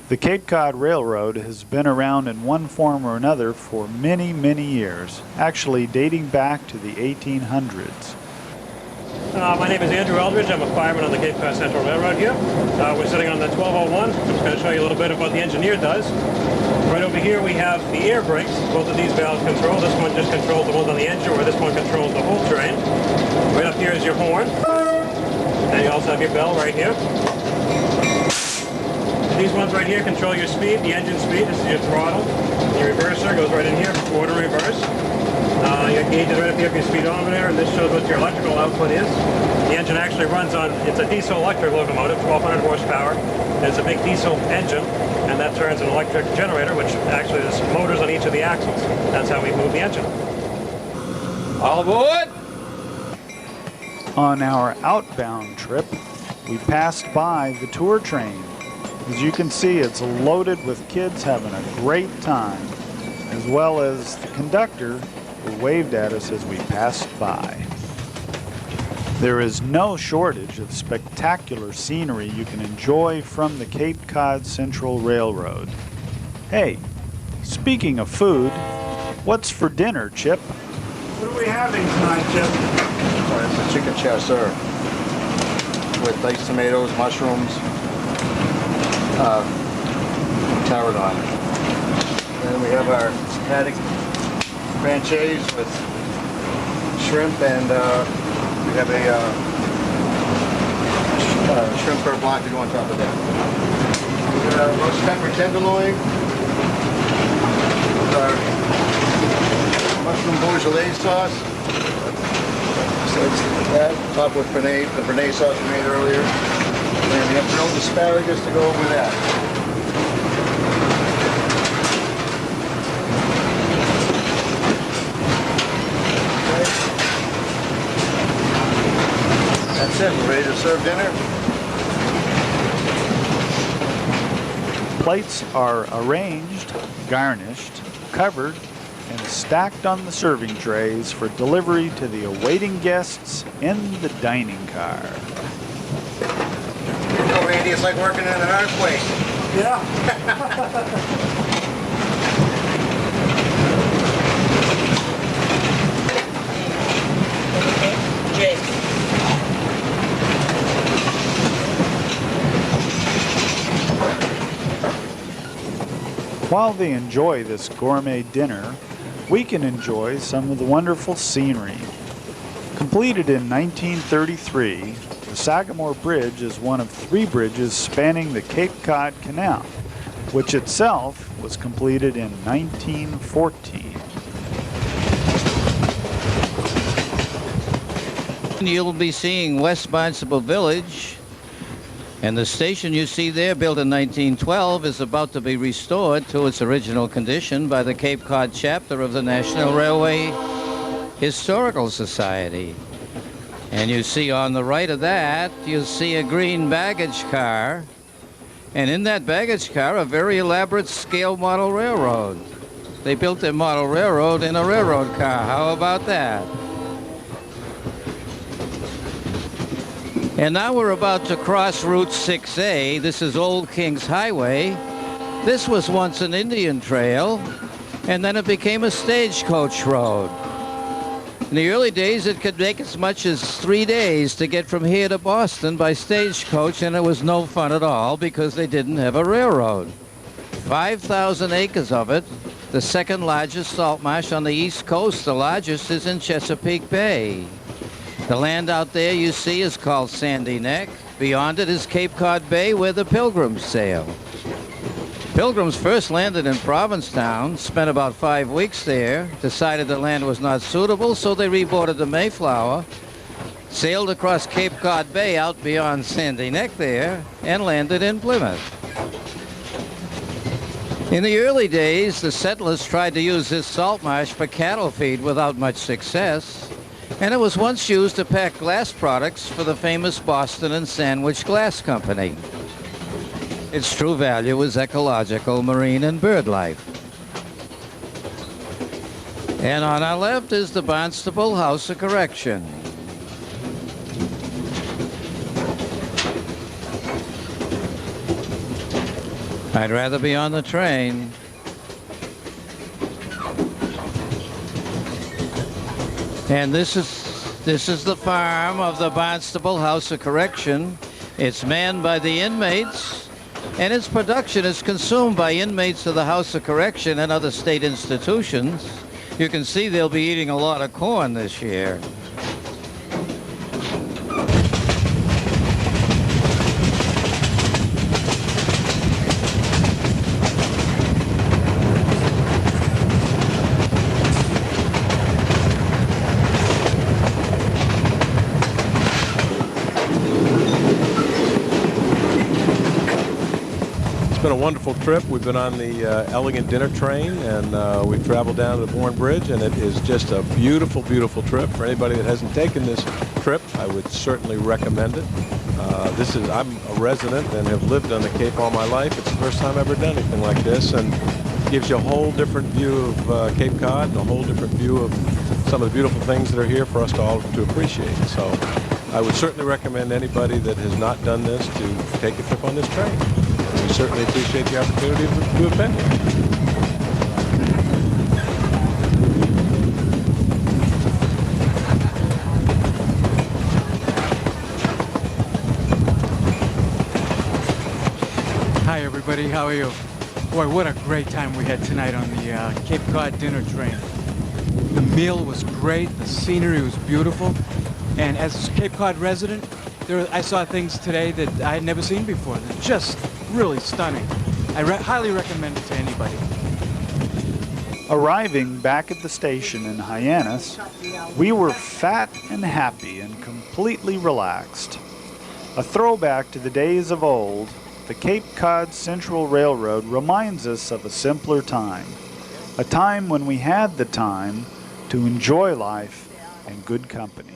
The Cape Cod Railroad has been around in one form or another for many, many years, actually dating back to the 1800s. My name is Andrew Eldridge. I'm a fireman on the Cape Cod Central Railroad here. We're sitting on the 1201. I'm just going to show you a little bit of what the engineer does. Right over here we have the air brakes. Both of these valves control. This one just controls the ones on the engine, where this one controls the whole train. Right up here is your horn. And you also have your bell right here. These ones right here control your speed, the engine speed. This is your throttle. Your reverser goes right in here for quarter reverse. Your gauge is right up here for your speedometer, and this shows what your electrical output is. The engine actually runs on, it's a diesel electric locomotive, 1200 horsepower. There's a big diesel engine, and that turns an electric generator, which actually there's motors on each of the axles. That's how we move the engine. All aboard! On our outbound trip, we passed by the tour train. As you can see, it's loaded with kids having a great time, as well as the conductor who waved at us as we passed by. There is no shortage of spectacular scenery you can enjoy from the Cape Cod Central Railroad. Hey, speaking of food, what's for dinner, Chip? What are we having tonight, Chip? It's a chicken chasseur with diced tomatoes, mushrooms, tarragon. Then we have our haddock franchise with shrimp, and we have a shrimp beurre blanc to go on top of that. We got roast pepper tenderloin with our mushroom Beaujolais sauce. So it's that, topped with Bearnaise, the Bearnaise sauce we made earlier. And we have grilled asparagus to go over that. That's it. We're ready to serve dinner. Plates are arranged, garnished, covered, and stacked on the serving trays for delivery to the awaiting guests in the dining car. You know, Randy, it's like working in an art place. Yeah. While they enjoy this gourmet dinner, we can enjoy some of the wonderful scenery. Completed in 1933, the Sagamore Bridge is one of 3 bridges spanning the Cape Cod Canal, which itself was completed in 1914. You'll be seeing West Barnstable Village, and the station you see there, built in 1912, is about to be restored to its original condition by the Cape Cod chapter of the National Railway Historical Society. And you see on the right of that, you'll see a green baggage car, and in that baggage car, a very elaborate scale model railroad. They built their model railroad in a railroad car. How about that? And now we're about to cross Route 6A. This is Old Kings Highway. This was once an Indian trail, and then it became a stagecoach road. In the early days, it could take as much as 3 days to get from here to Boston by stagecoach, and it was no fun at all because they didn't have a railroad. 5,000 acres of it, the second largest salt marsh on the East Coast. The largest is in Chesapeake Bay. The land out there you see is called Sandy Neck. Beyond it is Cape Cod Bay, where the Pilgrims sail. Pilgrims first landed in Provincetown, spent about 5 weeks there, decided the land was not suitable, so they reboarded the Mayflower, sailed across Cape Cod Bay out beyond Sandy Neck there, and landed in Plymouth. In the early days, the settlers tried to use this salt marsh for cattle feed without much success, and it was once used to pack glass products for the famous Boston and Sandwich Glass Company. Its true value is ecological, marine, and bird life. And on our left is the Barnstable House of Correction. I'd rather be on the train. And this is the farm of the Barnstable House of Correction. It's manned by the inmates, and its production is consumed by inmates of the House of Correction and other state institutions. You can see they'll be eating a lot of corn this year. It's been a wonderful trip. We've been on the Elegant Dinner Train, and we've traveled down to the Bourne Bridge, and it is just a beautiful, beautiful trip. For anybody that hasn't taken this trip, I would certainly recommend it. I'm a resident and have lived on the Cape all my life. It's the first time I've ever done anything like this, and it gives you a whole different view of Cape Cod and a whole different view of some of the beautiful things that are here for us to all to appreciate. So I would certainly recommend anybody that has not done this to take a trip on this train. We certainly appreciate the opportunity to have been here. Hi everybody, how are you? Boy, what a great time we had tonight on the Cape Cod Dinner Train. The meal was great, the scenery was beautiful, and as a Cape Cod resident, I saw things today that I had never seen before. They're just really stunning. I highly recommend it to anybody. Arriving back at the station in Hyannis, we were fat and happy and completely relaxed. A throwback to the days of old, the Cape cod Central Railroad reminds us of a simpler time, a time when we had the time to enjoy life and good company.